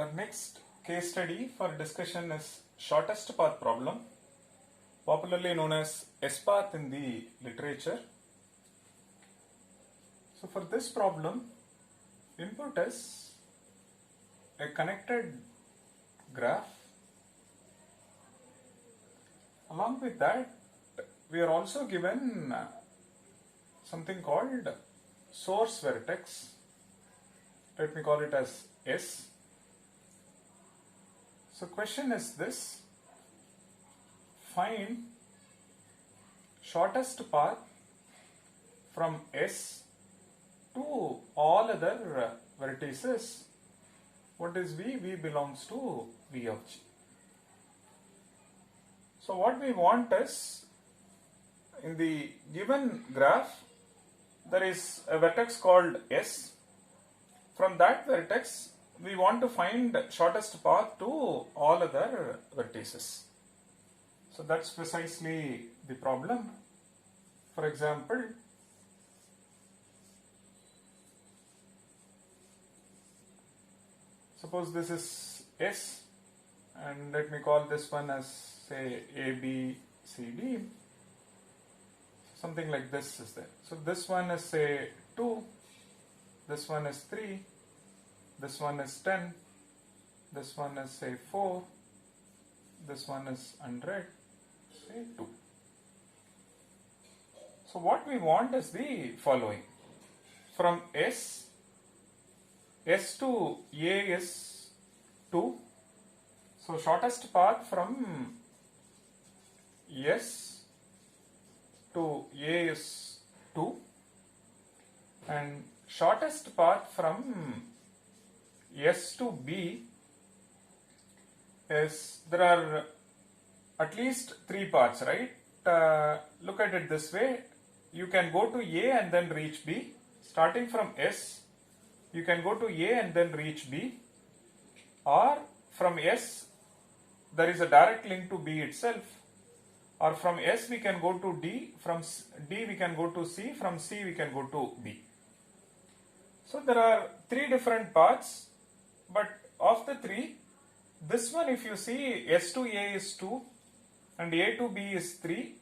Our next case study for discussion is shortest path problem, popularly known as S-path in the literature. So for this problem, input is a connected graph. Along with that, we are also given something called source vertex. Let me call it as S. So question is this: find shortest path from S to all other vertices. What is V? V belongs to V of G. So what we want is, in the given graph, there is a vertex called S. From that vertex, we want to find shortest path to all other vertices. So that's precisely the problem. For example, suppose this is S, and let me call this one as, say, A, B, C, D. Something like this is there. So this one is, say, 2, this one is 3, this one is 10, this one is, say, 4, this one is 100, say 2. So what we want is the following. From S to A is 2. So shortest path from S to A is 2, and shortest path from S to B is, there are at least 3 paths, right? Look at it this way: you can go to A and then reach B. Starting from S, you can go to A and then reach B, or from S there is a direct link to B itself, or from S we can go to D, from D we can go to C, from C we can go to B. So there are 3 different paths, but of the 3, this one, if you see, S to A is 2 and A to B is 3,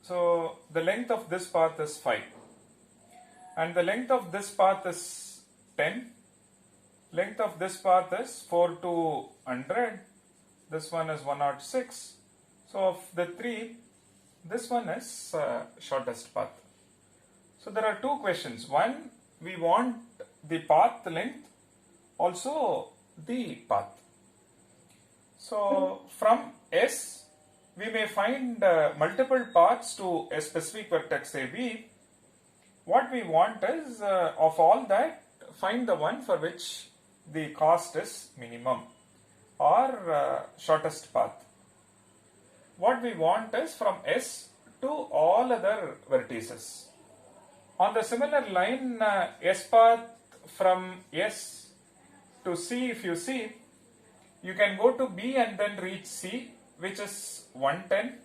so the length of this path is 5, and the length of this path is 10, length of this path is 4 to 100, this one is 106. So of the 3, this one is shortest path. So there are 2 questions. One, we want the path length, also the path. So from S, we may find multiple paths to a specific vertex AB. What we want is, of all that, find the one for which the cost is minimum, or shortest path. What we want is from S to all other vertices. On the similar line, S path from S to C, if you see, you can go to B and then reach C, which is 110,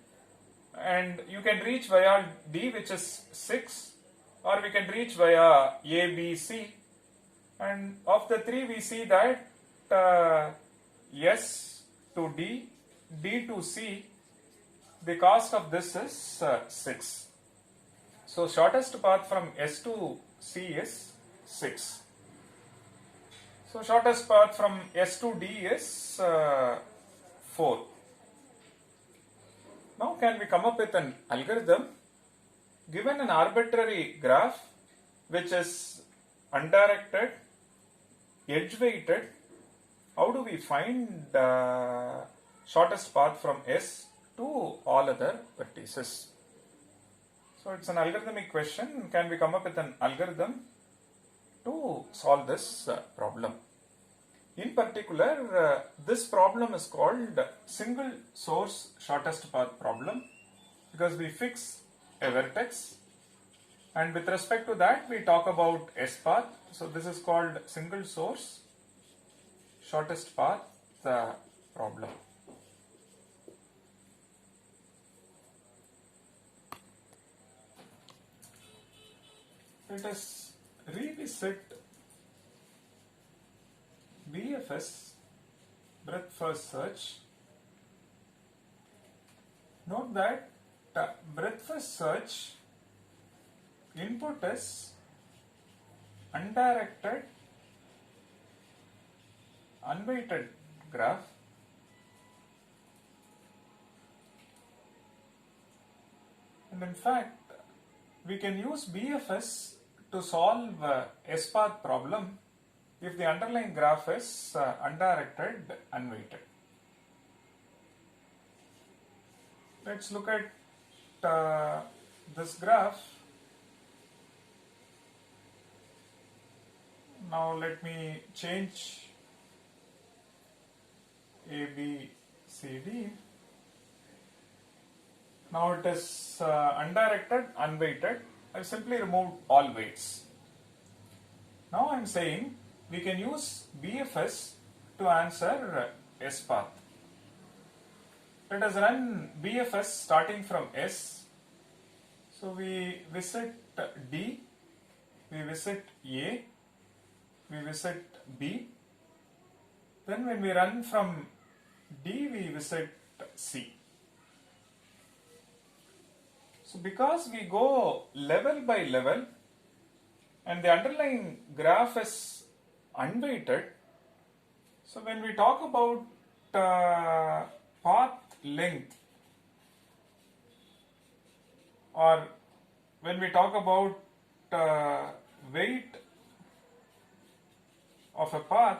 and you can reach via D, which is 6, or we can reach via A, B, C. And of the 3, we see that S to D, D to C, the cost of this is 6. So shortest path from S to C is 6. So shortest path from S to D is 4. Now can we come up with an algorithm? Given an arbitrary graph which is undirected, edge weighted, how do we find shortest path from S to all other vertices? So it's an algorithmic question. Can we come up with an algorithm to solve this problem? In particular, this problem is called single source shortest path problem, because we fix a vertex, and with respect to that we talk about S path. So this is called single source shortest path problem. Let us revisit BFS breadth first search. Note that breadth first search input is undirected, unweighted graph, and in fact we can use BFS to solve S-path problem if the underlying graph is undirected, unweighted. Let's look at this graph. Now let me change A, B, C, D. Now it is undirected, unweighted. I simply removed all weights. Now I am saying we can use BFS to answer S path. Let us run BFS starting from S. So we visit D, we visit A, we visit B. Then when we run from D, we visit C. So because we go level by level and the underlying graph is unweighted, so when we talk about path length, or when we talk about weight of a path,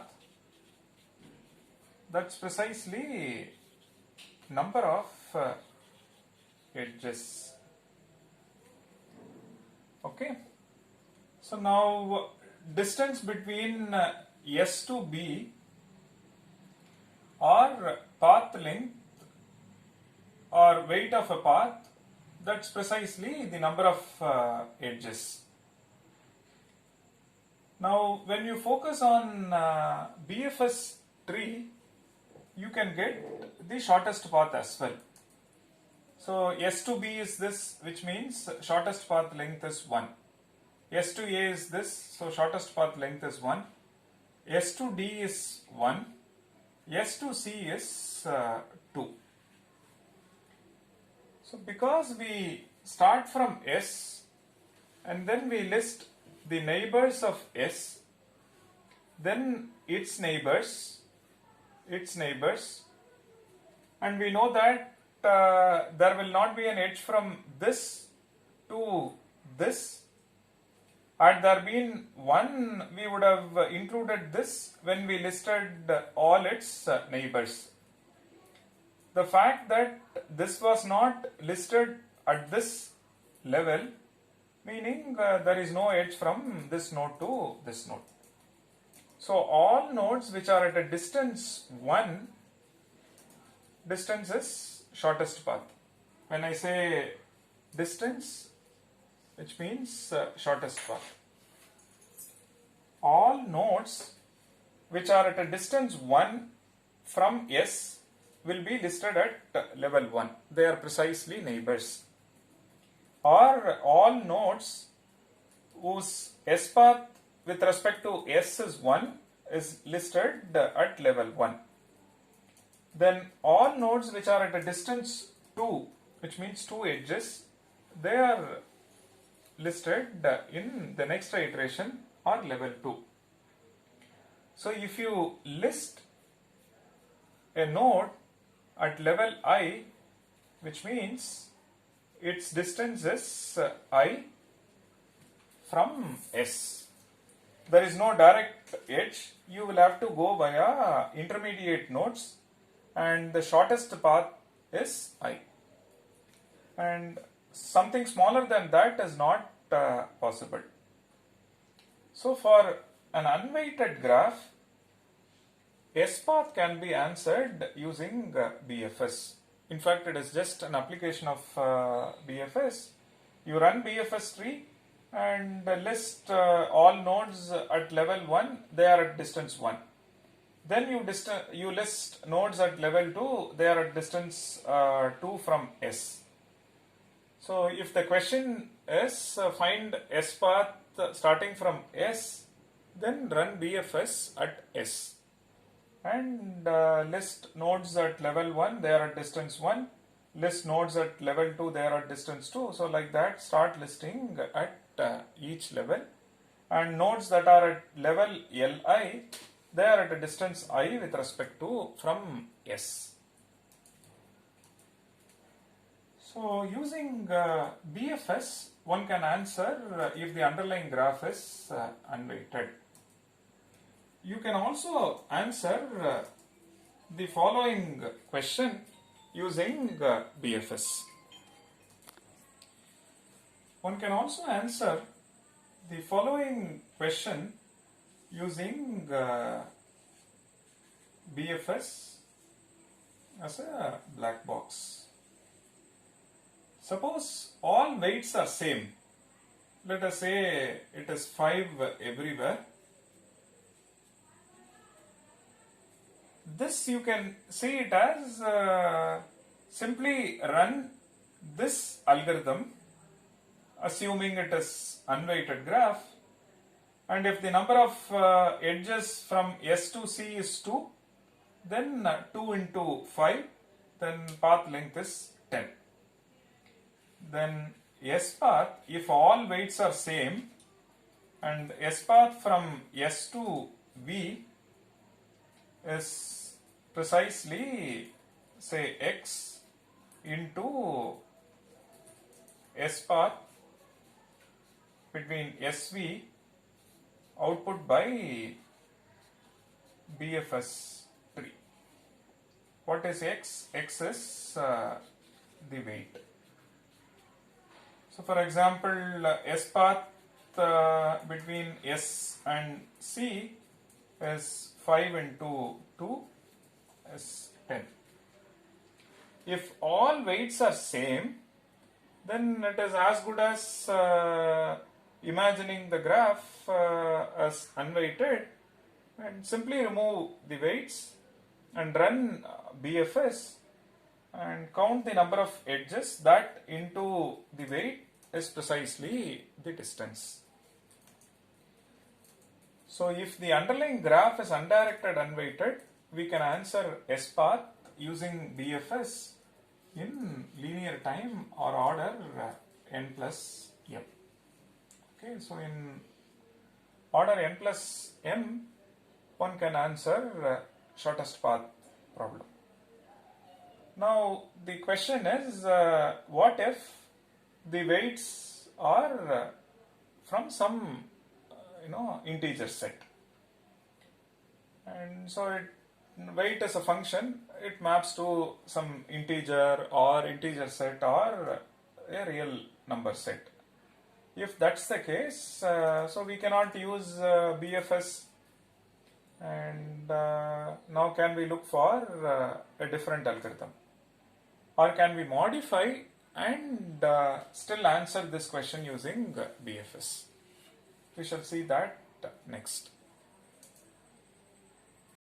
that's precisely number of edges. Okay, so now distance between S to B or path length or weight of a path, that's precisely the number of edges. Now when you focus on BFS tree, you can get the shortest path as well. So S to B is this, which means shortest path length is 1. S to A is this, so shortest path length is 1. S to D is 1. S to C is 2. So because we start from S and then we list the neighbors of S, then its neighbors, and we know that there will not be an edge from this to this. Had there been one, we would have included this when we listed all its neighbors. The fact that this was not listed at this level, meaning there is no edge from this node to this node. So all nodes which are at a distance 1, distance is shortest path. When I say distance, which means shortest path. All nodes which are at a distance 1 from S will be listed at level 1. They are precisely neighbors. Or all nodes whose S path with respect to S is 1 is listed at level 1. Then all nodes which are at a distance 2, which means 2 edges, they are listed in the next iteration or level 2. So if you list a node at level I, which means its distance is I from S. There is no direct edge. You will have to go via intermediate nodes, and the shortest path is I. And something smaller than that is not possible. So for an unweighted graph, S path can be answered using BFS. In fact, it is just an application of BFS. You run BFS tree and list all nodes at level 1, they are at distance 1. Then you list nodes at level 2, they are at distance 2 from S. So if the question is find S path starting from S, then run BFS at S. and list nodes at level 1, they are at distance 1, list nodes at level 2, they are at distance 2. So like that, start listing at each level, and nodes that are at level Li, they are at a distance I with respect to from S. So using BFS, one can answer if the underlying graph is unweighted. You can also answer the following question using BFS. One can also answer the following question using BFS as a black box. Suppose all weights are same. Let us say it is 5 everywhere. This you can see it as simply run this algorithm assuming it is unweighted graph, and if the number of edges from S to C is 2, then 2 into 5, then path length is 10. Then S path, if all weights are same, and S path from S to V is precisely say X into S path between SV output by BFS tree. What is X? X is the weight. So for example, S path between S and C is 5 into 2 is 10. If all weights are same, then it is as good as imagining the graph as unweighted and simply remove the weights and run BFS and count the number of edges that into the weight is precisely the distance. So if the underlying graph is undirected unweighted, we can answer S path using BFS in linear time or order n plus m. Okay, so in order n plus m, one can answer shortest path problem. Now the question is, what if the weights are from some integer set, and so weight is a function, it maps to some integer or integer set or a real number set. If that's the case, so we cannot use BFS, and now can we look for a different algorithm, or can we modify and still answer this question using BFS? We shall see that next.